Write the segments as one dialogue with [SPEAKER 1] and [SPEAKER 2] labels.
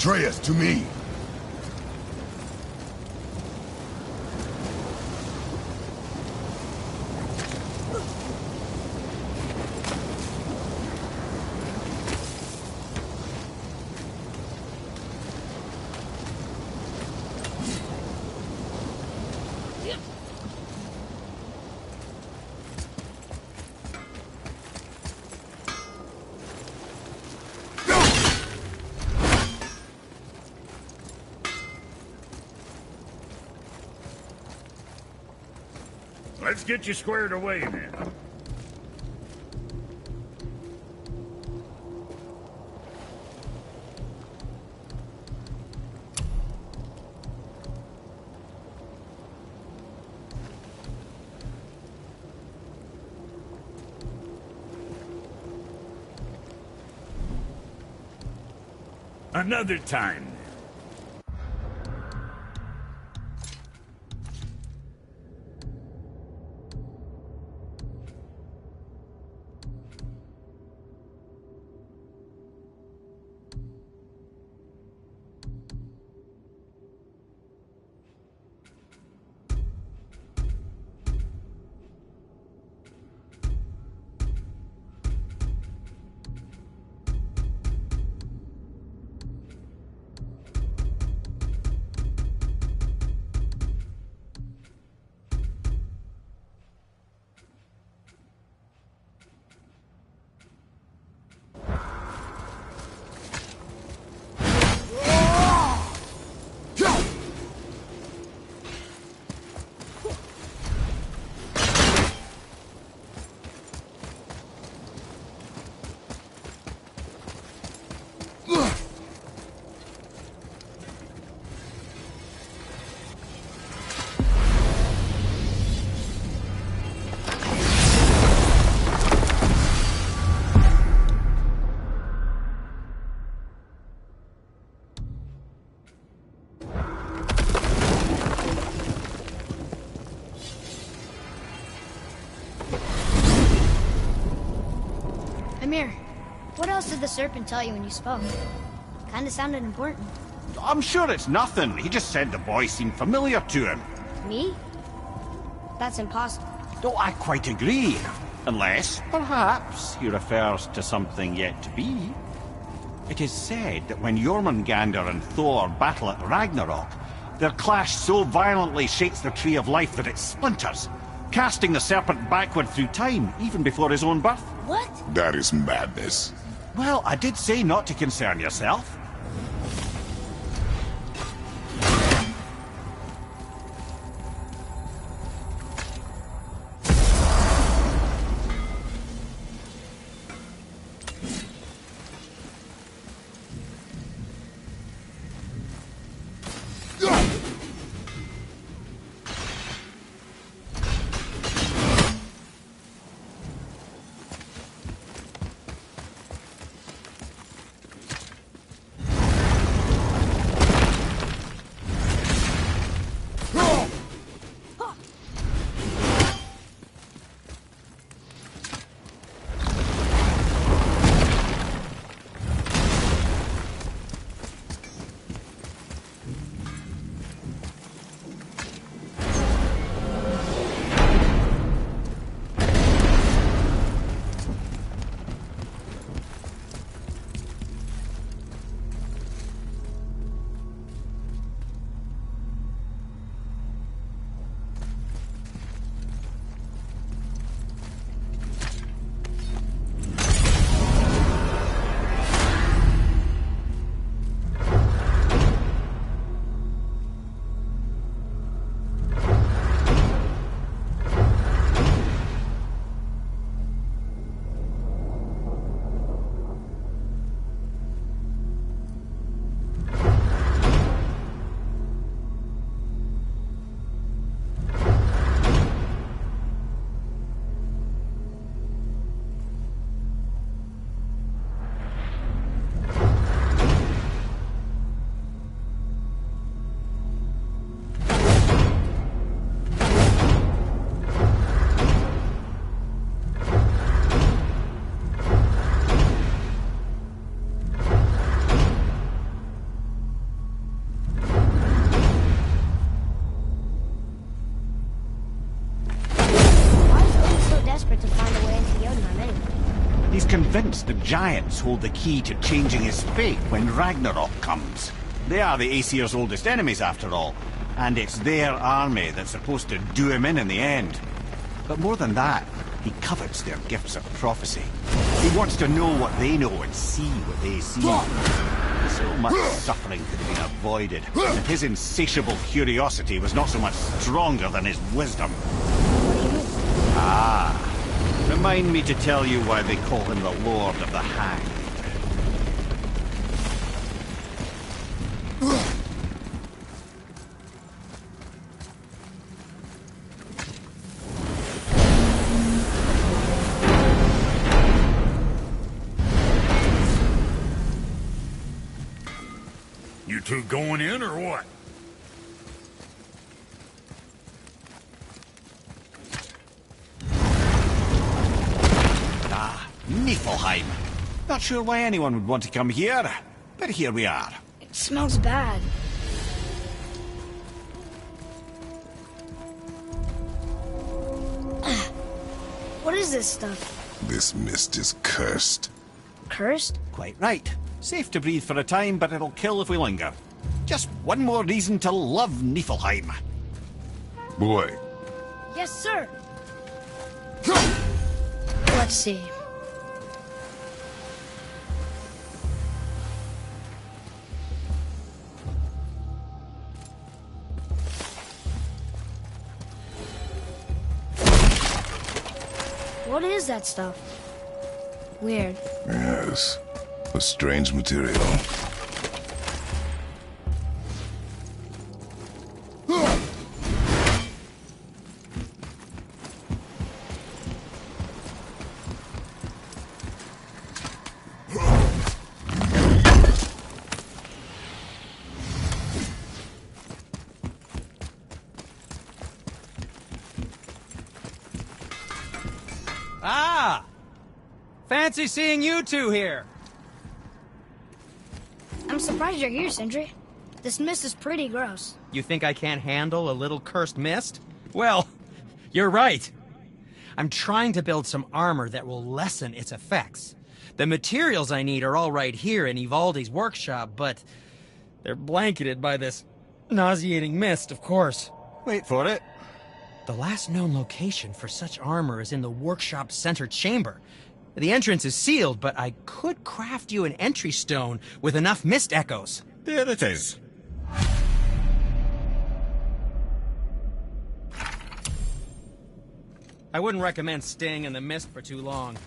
[SPEAKER 1] Atreus, to me!
[SPEAKER 2] Let's get you squared away, then. Another time.
[SPEAKER 3] Mimir, what else did the serpent tell you when you spoke? Kinda sounded important.
[SPEAKER 4] I'm sure it's nothing. He just said the boy seemed familiar to him.
[SPEAKER 3] Me? That's impossible.
[SPEAKER 4] Don't I quite agree? Unless, perhaps, he refers to something yet to be. It is said that when Jormungandr and Thor battle at Ragnarok, their clash so violently shakes the Tree of Life that it splinters, casting the serpent backward through time, even before his own birth.
[SPEAKER 3] What?
[SPEAKER 1] That is madness.
[SPEAKER 4] Well, I did say not to concern yourself. the Giants hold the key to changing his fate when Ragnarok comes. They are the Aesir's oldest enemies, after all, and it's their army that's supposed to do him in the end. But more than that, he covets their gifts of prophecy. He wants to know what they know and see what they see. So much suffering could have been avoided, and his insatiable curiosity was not so much stronger than his wisdom. Ah, remind me to tell you why they call him the Lord of the Hanged.
[SPEAKER 2] You two going in or what?
[SPEAKER 4] Ah, Niflheim. Not sure why anyone would want to come here, but here we are.
[SPEAKER 3] It smells bad. What is this stuff?
[SPEAKER 1] This mist is cursed.
[SPEAKER 3] Cursed?
[SPEAKER 4] Quite right. Safe to breathe for a time, but it'll kill if we linger. Just one more reason to love Niflheim.
[SPEAKER 1] Boy,
[SPEAKER 3] Yes, sir. Let's see. What is that stuff? Weird.
[SPEAKER 1] yes. A strange material.
[SPEAKER 5] Ah! Fancy seeing you two here.
[SPEAKER 3] I'm surprised you're here, Sindri. This mist is pretty gross.
[SPEAKER 5] You think I can't handle a little cursed mist? Well, you're right. I'm trying to build some armor that will lessen its effects. The materials I need are all right here in Ivaldi's workshop, but they're blanketed by this nauseating mist, of course.
[SPEAKER 4] Wait for it.
[SPEAKER 5] The last known location for such armor is in the workshop's center chamber. The entrance is sealed, but I could craft you an entry stone with enough mist echoes.
[SPEAKER 4] There it is.
[SPEAKER 5] I wouldn't recommend staying in the mist for too long.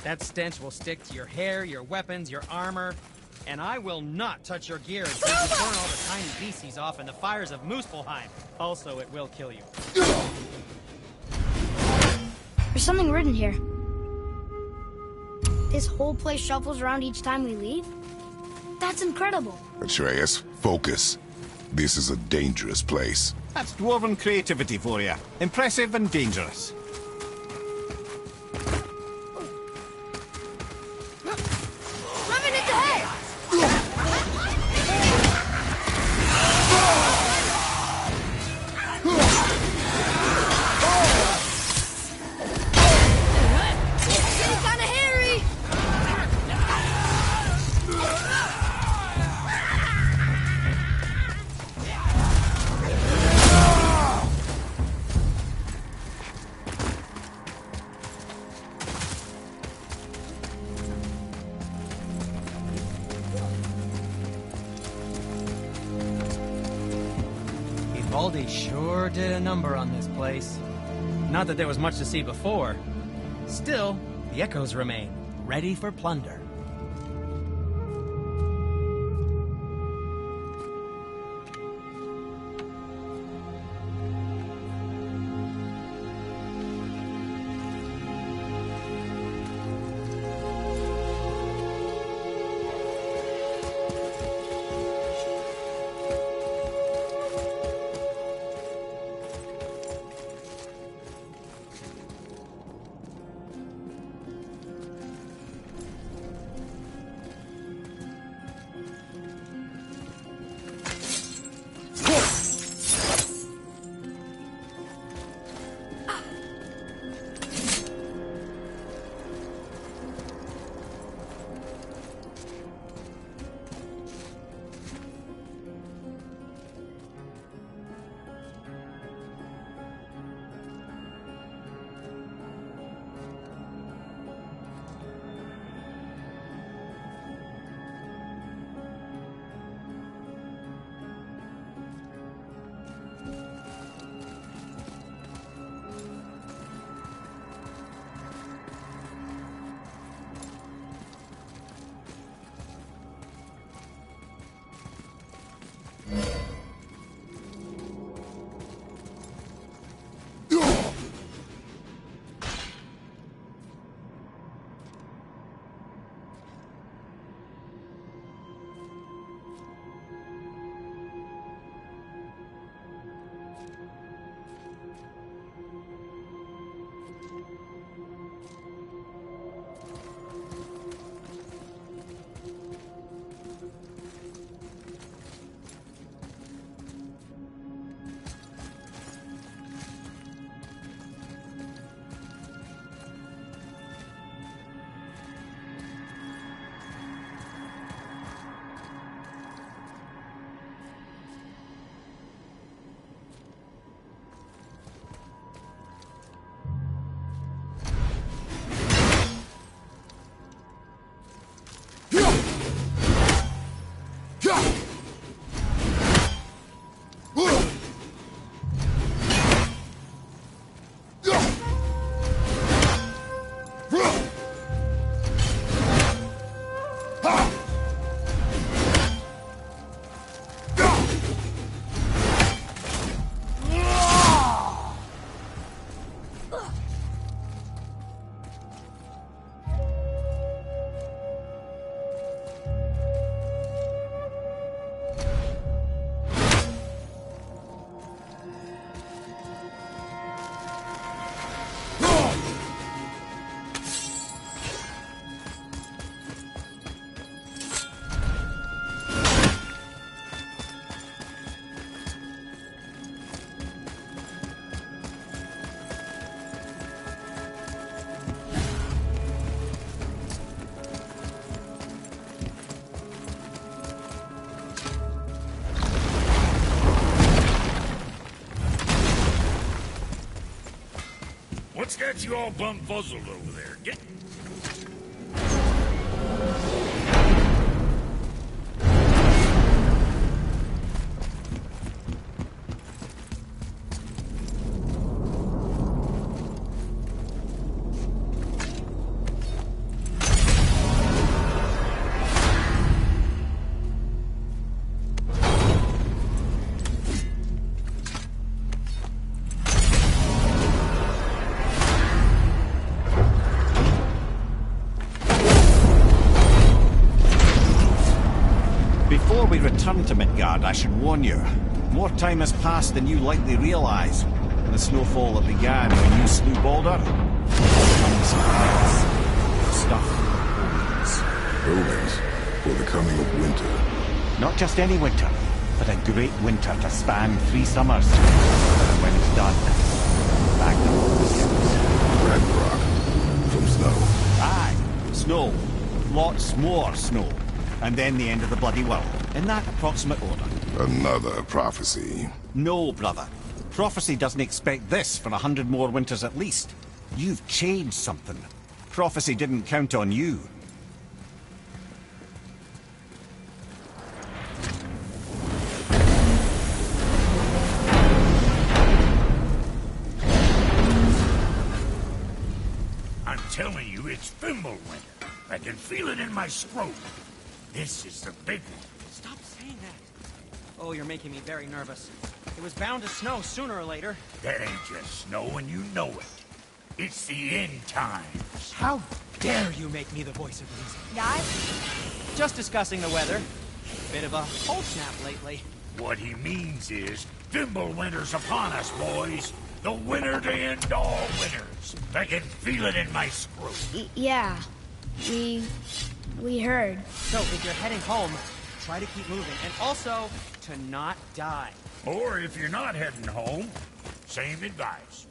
[SPEAKER 5] That stench will stick to your hair, your weapons, your armor, and I will not touch your gear until you burn all the tiny beasties off in the fires of Muspelheim. Also, it will kill you.
[SPEAKER 3] There's something written here. This whole place shuffles around each time we leave? That's incredible.
[SPEAKER 1] Atreus, focus. This is a dangerous place.
[SPEAKER 4] That's dwarven creativity for you. Impressive and dangerous.
[SPEAKER 3] Revenant ahead! Getting kinda hairy!
[SPEAKER 5] Ivaldi sure did a number on this place. Not that there was much to see before. Still, the echoes remain, ready for plunder.
[SPEAKER 2] What's got you all bum-fuzzled over there? Get...
[SPEAKER 4] Before we return to Midgard, I should warn you. More time has passed than you likely realize. In the snowfall that began when you slew Baldur comes else. Stuff omens.
[SPEAKER 1] Omens for the coming of winter.
[SPEAKER 4] Not just any winter, but a great winter to span 3 summers. And when it's done, Ragnarok begins.
[SPEAKER 1] Ragnarok from snow.
[SPEAKER 4] Aye, snow. Lots more snow. And then the end of the bloody world. In that approximate order.
[SPEAKER 1] Another prophecy.
[SPEAKER 4] No, brother. Prophecy doesn't expect this for 100 more winters at least. You've changed something. Prophecy didn't count on you.
[SPEAKER 2] I'm telling you, it's Fimbulwinter. I can feel it in my scrotum. This is the big one.
[SPEAKER 5] Stop saying that. Oh, you're making me very nervous. It was bound to snow sooner or later.
[SPEAKER 2] That ain't just snow, and you know it. It's the end times.
[SPEAKER 5] How dare you make me the voice of reason?
[SPEAKER 3] Guys,
[SPEAKER 5] Just discussing the weather. Bit of a cold snap lately.
[SPEAKER 2] What he means is, Fimbulwinter's upon us, boys. The winter to end all winters. I can feel it in my scrotum.
[SPEAKER 3] yeah. We heard.
[SPEAKER 5] So, if you're heading home, try to keep moving. And also, to not die.
[SPEAKER 2] Or if you're not heading home, same advice.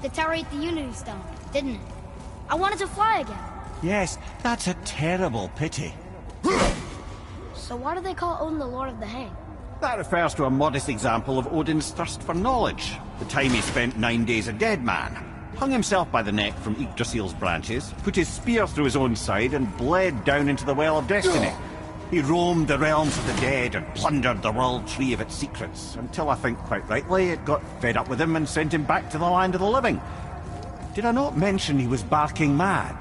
[SPEAKER 3] The tower ate the Unity Stone, didn't it? I wanted to fly again.
[SPEAKER 4] Yes, that's a terrible pity.
[SPEAKER 3] So why do they call Odin the Lord of the Hang?
[SPEAKER 4] That refers to a modest example of Odin's thirst for knowledge. The time he spent 9 days a dead man. Hung himself by the neck from Yggdrasil's branches, put his spear through his own side, and bled down into the Well of Destiny. He roamed the realms of the dead and plundered the world tree of its secrets, until I think quite rightly it got fed up with him and sent him back to the land of the living. Did I not mention he was barking mad?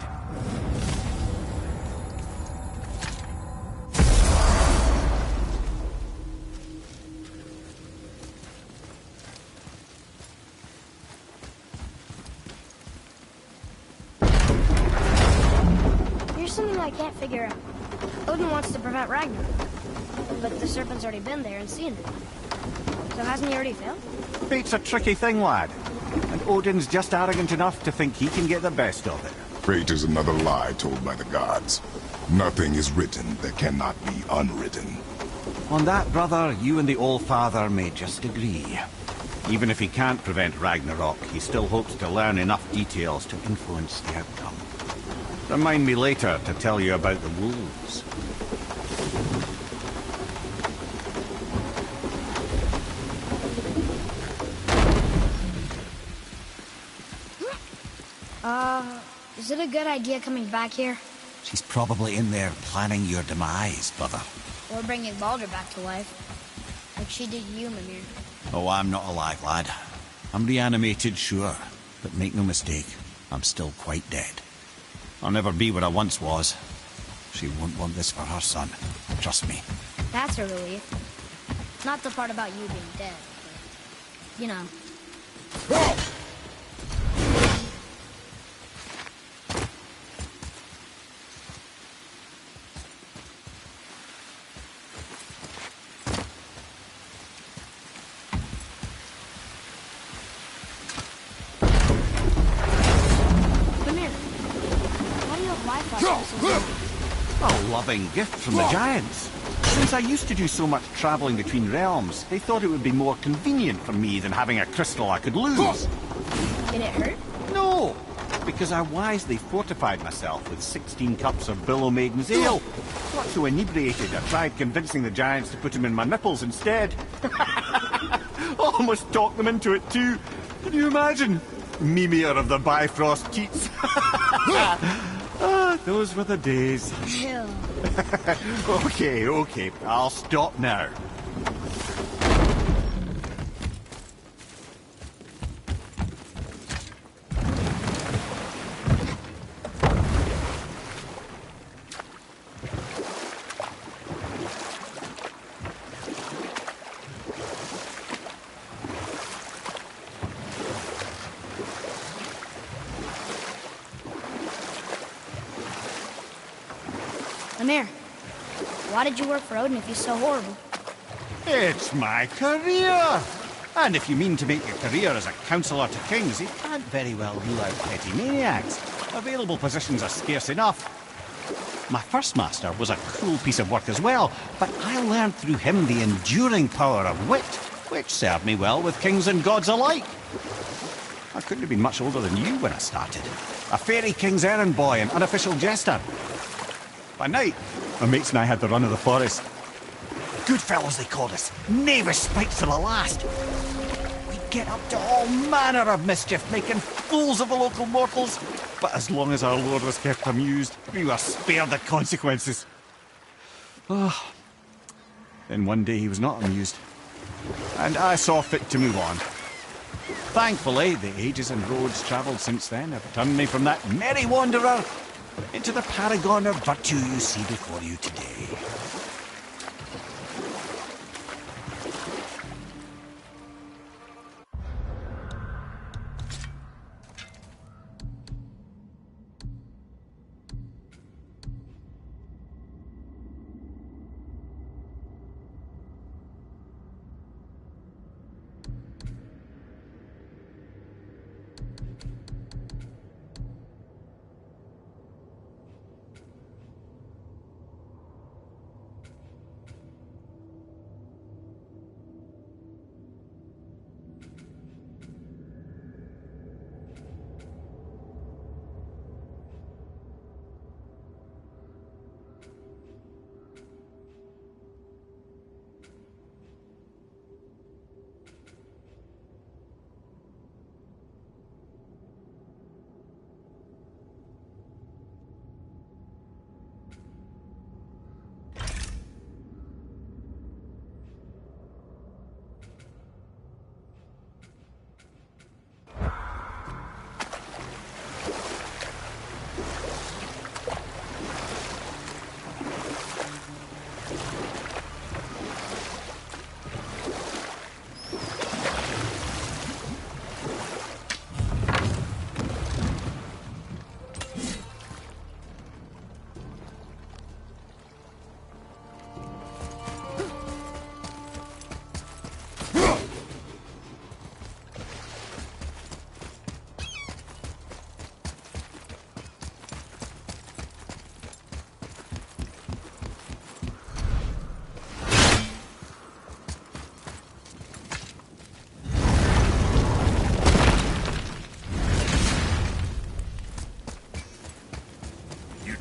[SPEAKER 3] Here's something I can't figure out. Odin wants to prevent Ragnarok, but the serpent's already been there and seen it. So hasn't he already failed?
[SPEAKER 4] Fate's a tricky thing, lad. And Odin's just arrogant enough to think he can get the best of it.
[SPEAKER 1] Fate is another lie told by the gods. Nothing is written that cannot be unwritten.
[SPEAKER 4] On that, brother, you and the All-Father may just agree. Even if he can't prevent Ragnarok, he still hopes to learn enough details to influence the outcome. Remind me later to tell you about the wolves.
[SPEAKER 3] Is it a good idea coming back here?
[SPEAKER 4] She's probably in there planning your demise, brother.
[SPEAKER 3] Or bringing Baldur back to life? Like she did you, Mimir.
[SPEAKER 4] Oh, I'm not alive, lad. I'm reanimated, sure. But make no mistake, I'm still quite dead. I'll never be what I once was. She won't want this for her son. Trust me.
[SPEAKER 3] That's a relief. Not the part about you being dead, but, you know.
[SPEAKER 4] A loving gift from the giants. Since I used to do so much travelling between realms, they thought it would be more convenient for me than having a crystal I could lose.
[SPEAKER 3] Did it hurt?
[SPEAKER 4] No, because I wisely fortified myself with 16 cups of Billow Maiden's Ale. Got so inebriated, I tried convincing the giants to put them in my nipples instead. Almost talked them into it too. Can you imagine? Mimir of the Bifrost Teats. Ah, those were the days.
[SPEAKER 3] Ew.
[SPEAKER 4] Okay, I'll stop now.
[SPEAKER 3] Mimir, why did you work for Odin if he's so horrible?
[SPEAKER 4] It's my career! And if you mean to make a career as a counsellor to kings, you can't very well rule out petty maniacs. Available positions are scarce enough. My first master was a cruel piece of work as well, but I learned through him the enduring power of wit, which served me well with kings and gods alike. I couldn't have been much older than you when I started. A fairy king's errand boy and unofficial jester. By night, my mates and I had the run of the forest. Good fellows, they called us. Knavish spites to the last. We'd get up to all manner of mischief, making fools of the local mortals. But as long as our lord was kept amused, we were spared the consequences. Oh. Then one day he was not amused, and I saw fit to move on. Thankfully, the ages and roads travelled since then have turned me from that merry wanderer into the paragon of virtue you see before you today.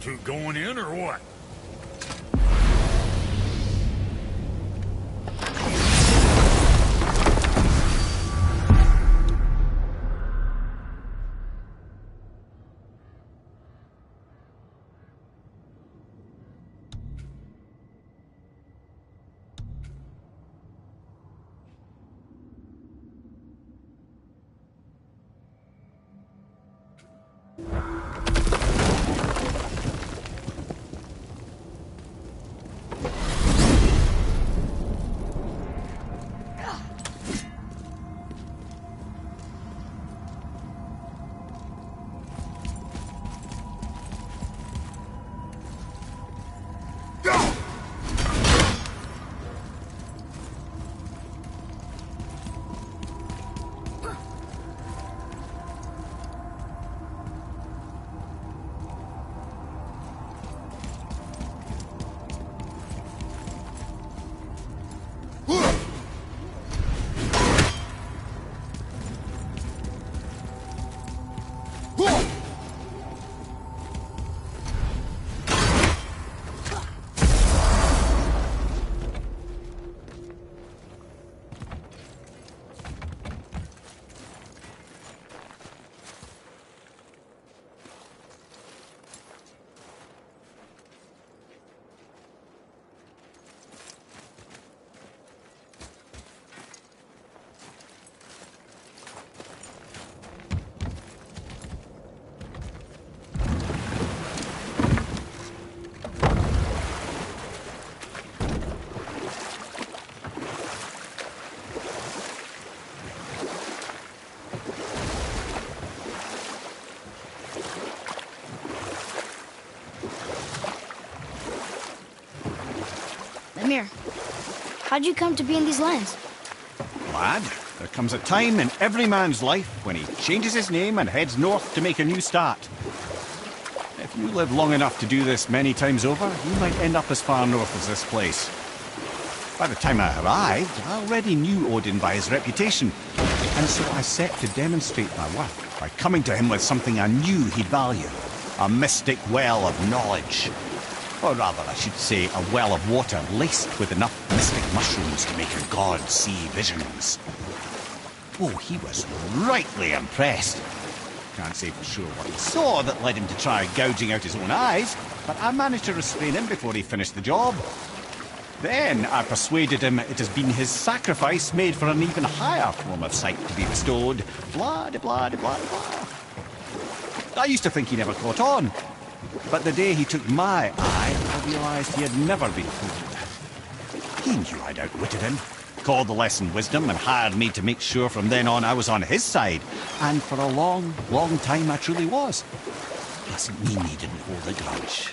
[SPEAKER 2] Two going in or what?
[SPEAKER 3] Mimir, how'd you come to be in these lands?
[SPEAKER 4] Lad, there comes a time in every man's life when he changes his name and heads north to make a new start. If you live long enough to do this many times over, you might end up as far north as this place. By the time I arrived, I already knew Odin by his reputation, and so I set to demonstrate my worth by coming to him with something I knew he'd value. A mystic well of knowledge. Or rather, I should say, a well of water laced with enough mystic mushrooms to make a god see visions. Oh, he was rightly impressed. Can't say for sure what he saw that led him to try gouging out his own eyes, but I managed to restrain him before he finished the job. Then I persuaded him it has been his sacrifice made for an even higher form of sight to be bestowed. Blah, de blah, de blah, de blah. I used to think he never caught on, but the day he took my eye, I realised he had never been fooled. He knew I'd outwitted him, called the lesson wisdom, and hired me to make sure from then on I was on his side. And for a long, long time I truly was. Doesn't mean he didn't hold a grudge.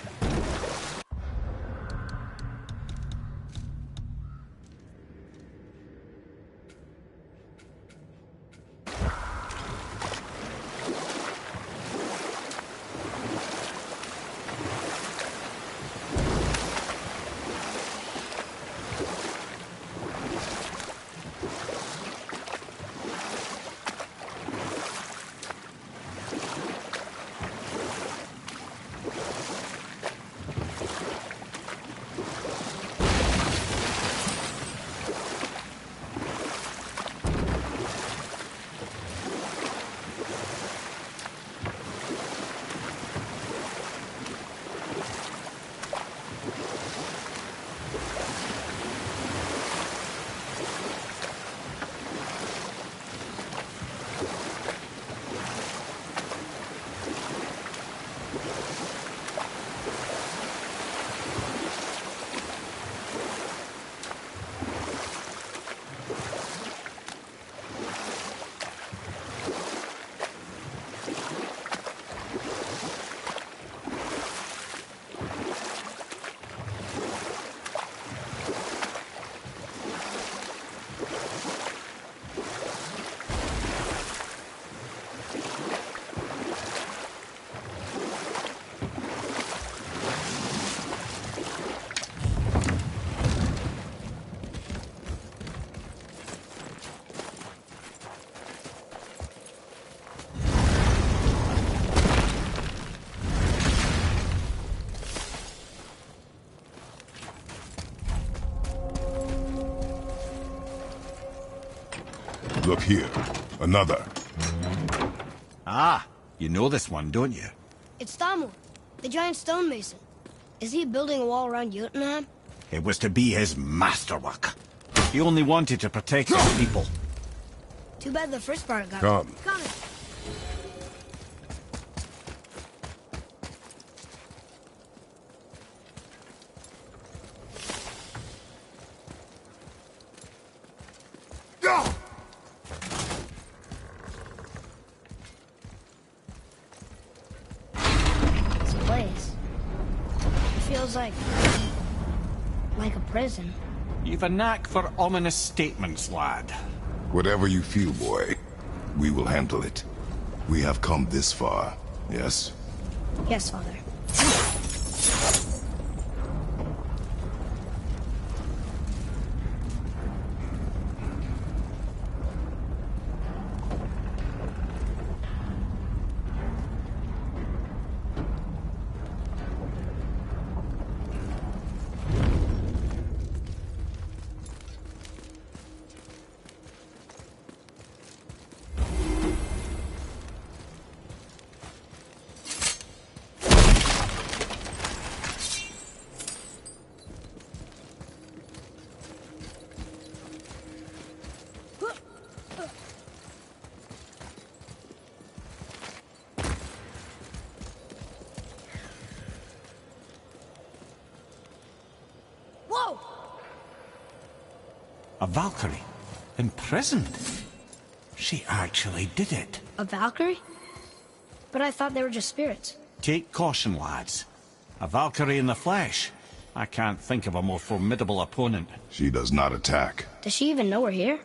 [SPEAKER 1] Look here. Another.
[SPEAKER 4] Ah, you know this one, don't you?
[SPEAKER 3] It's Thamur, the giant stonemason. Is he building a wall around Jotunheim?
[SPEAKER 4] It was to be his masterwork. He only wanted to protect his people.
[SPEAKER 3] Too bad the first part got...
[SPEAKER 1] Come.
[SPEAKER 3] Coming. Like a prison.
[SPEAKER 4] You've a knack for ominous statements, lad.
[SPEAKER 1] Whatever you feel, boy, we will handle it. We have come this far, yes?
[SPEAKER 3] Yes, Father.
[SPEAKER 4] A Valkyrie? Imprisoned? She actually did it.
[SPEAKER 3] A Valkyrie? But I thought they were just spirits.
[SPEAKER 4] Take caution, lads. A Valkyrie in the flesh. I can't think of a more formidable opponent.
[SPEAKER 1] She does not attack.
[SPEAKER 3] Does she even know we're here?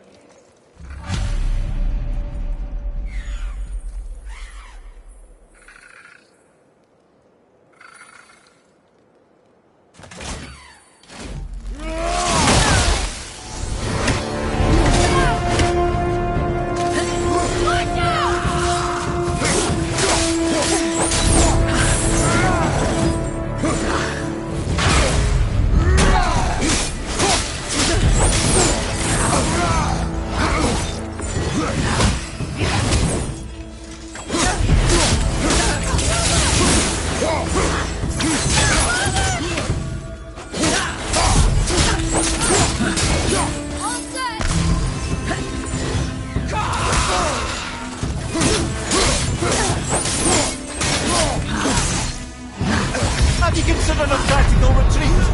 [SPEAKER 4] Have you considered a tactical retreat?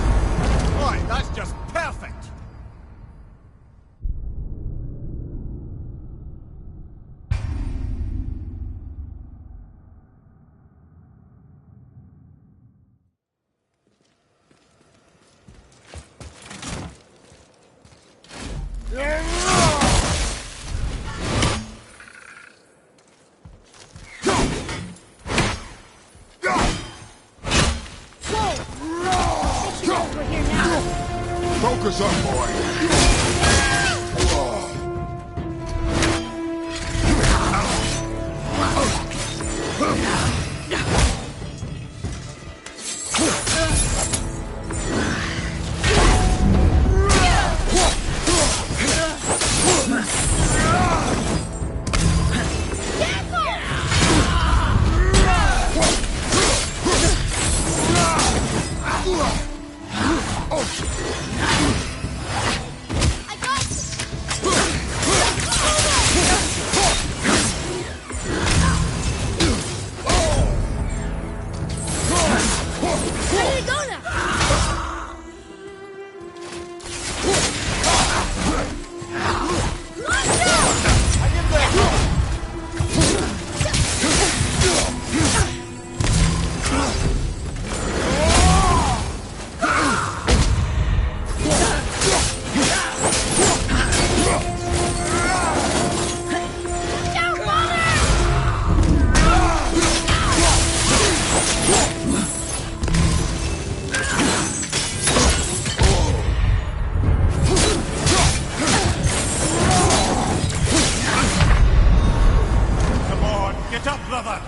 [SPEAKER 4] Right, that's just perfect.
[SPEAKER 3] We're here now.
[SPEAKER 1] Focus up, boy.
[SPEAKER 3] Where did it go now?
[SPEAKER 4] Come on, get up, brother.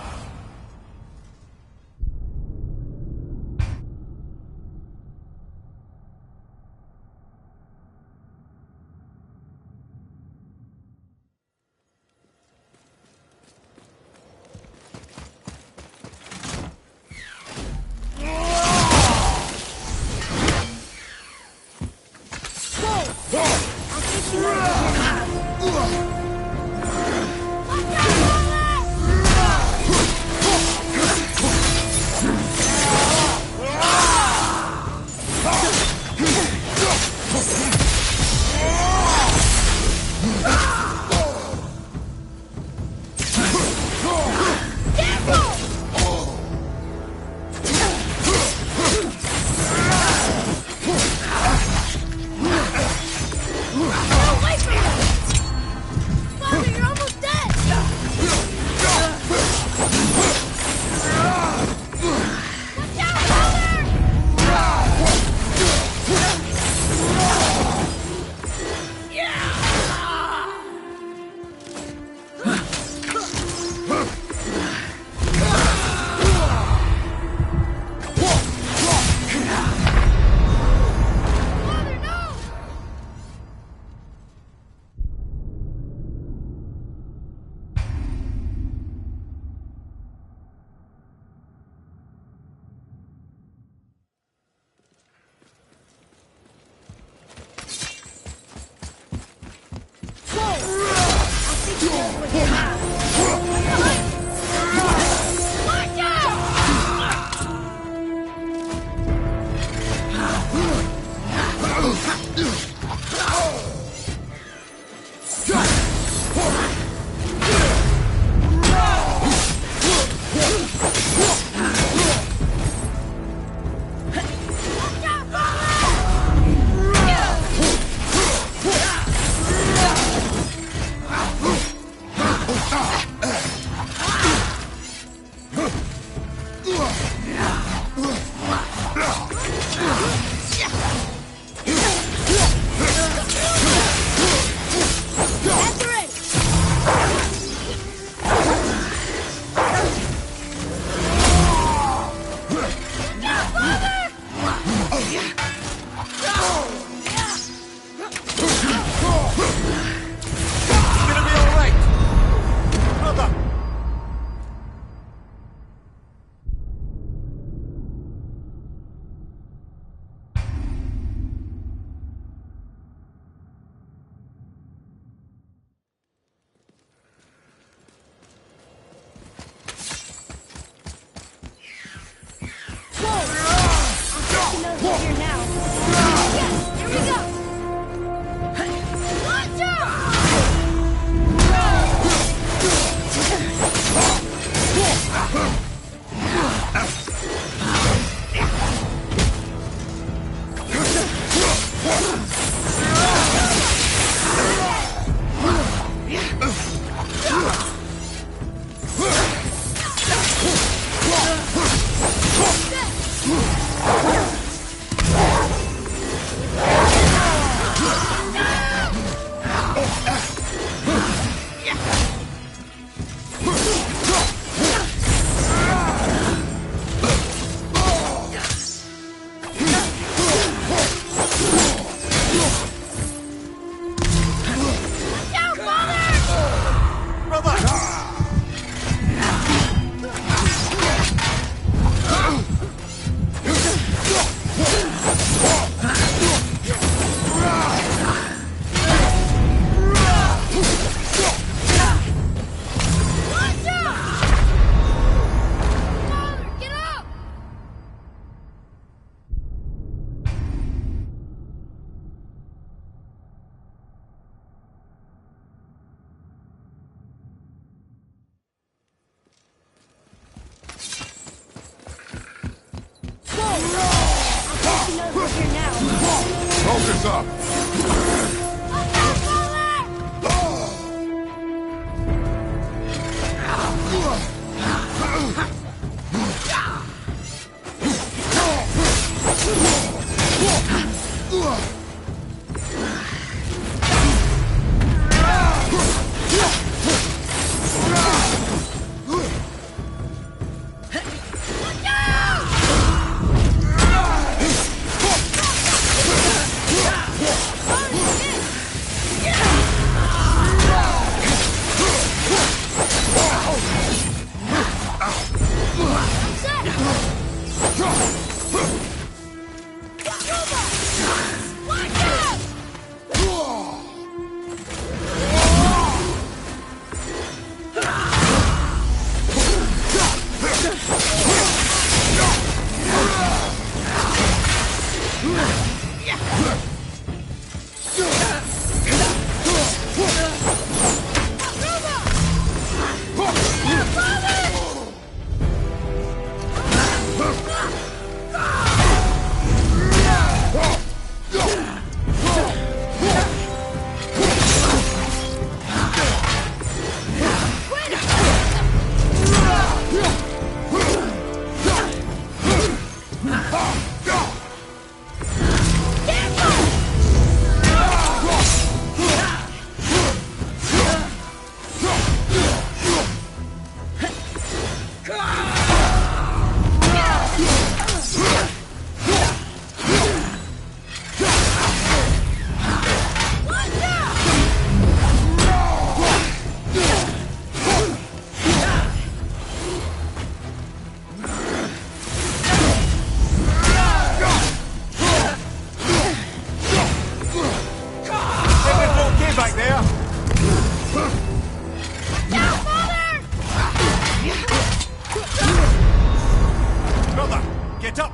[SPEAKER 1] Focus up!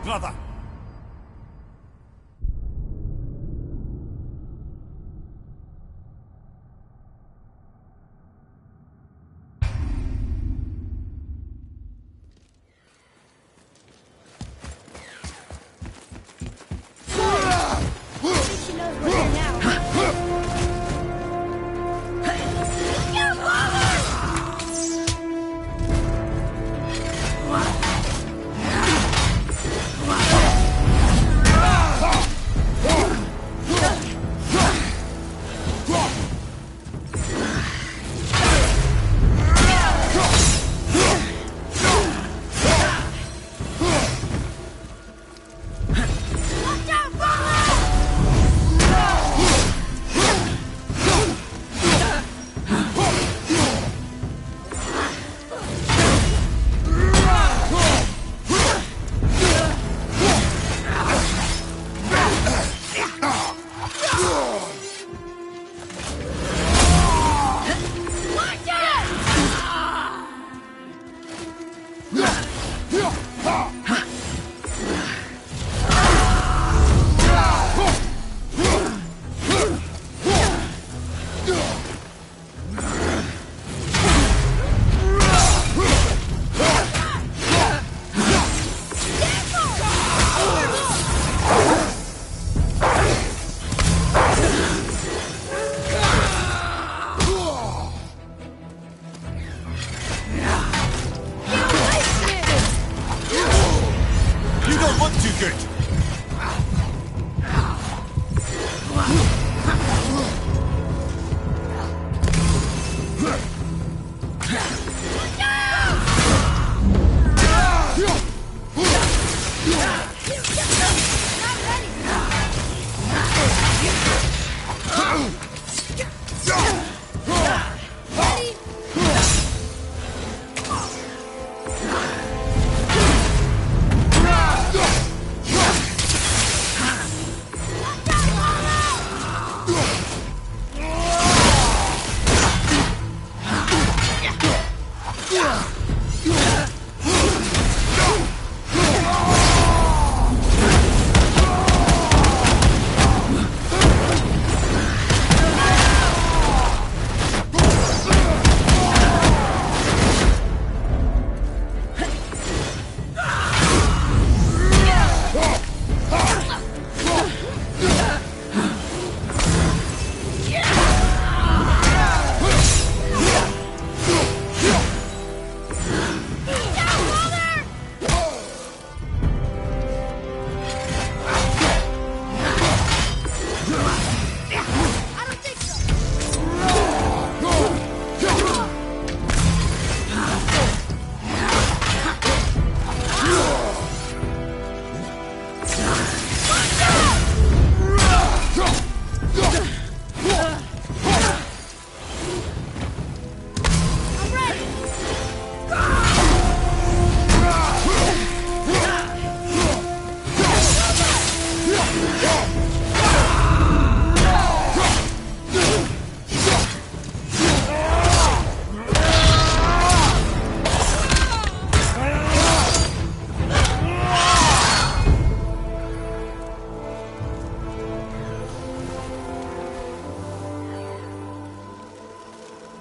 [SPEAKER 3] Not ready.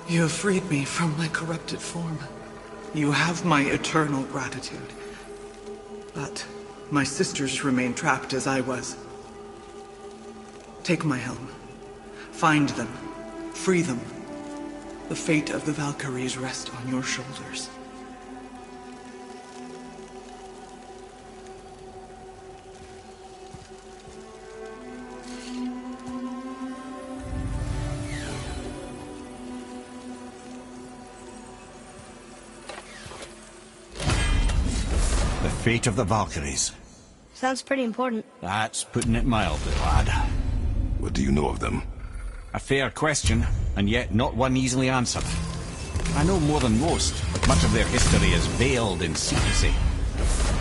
[SPEAKER 6] You have freed me from my corrupted form. You have my eternal gratitude. But my sisters remain trapped as I was. Take my helm. Find them. Free them. The fate of the Valkyries rests on your shoulders.
[SPEAKER 4] The fate of the Valkyries.
[SPEAKER 3] Sounds pretty important.
[SPEAKER 4] That's putting it mildly, lad.
[SPEAKER 1] What do you know of them?
[SPEAKER 4] A fair question, and yet not one easily answered. I know more than most, but much of their history is veiled in secrecy.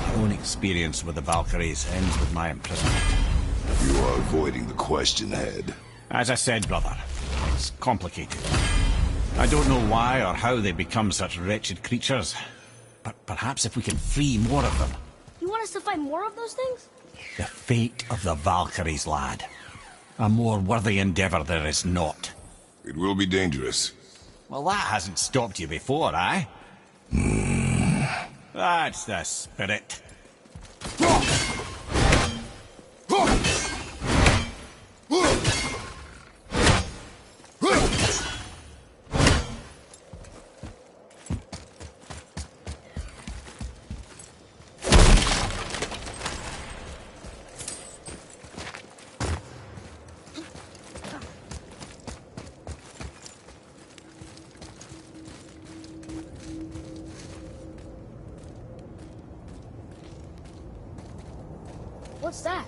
[SPEAKER 4] My own experience with the Valkyries ends with my imprisonment.
[SPEAKER 1] You are avoiding the question, Head.
[SPEAKER 4] As I said, brother, it's complicated. I don't know why or how they become such wretched creatures, but perhaps if we can free more of them.
[SPEAKER 3] You want us to fight more of those things?
[SPEAKER 4] The fate of the Valkyries, lad. A more worthy endeavor there is not.
[SPEAKER 1] It will be dangerous.
[SPEAKER 4] Well, that hasn't stopped you before, eh? That's the spirit.
[SPEAKER 3] What's that?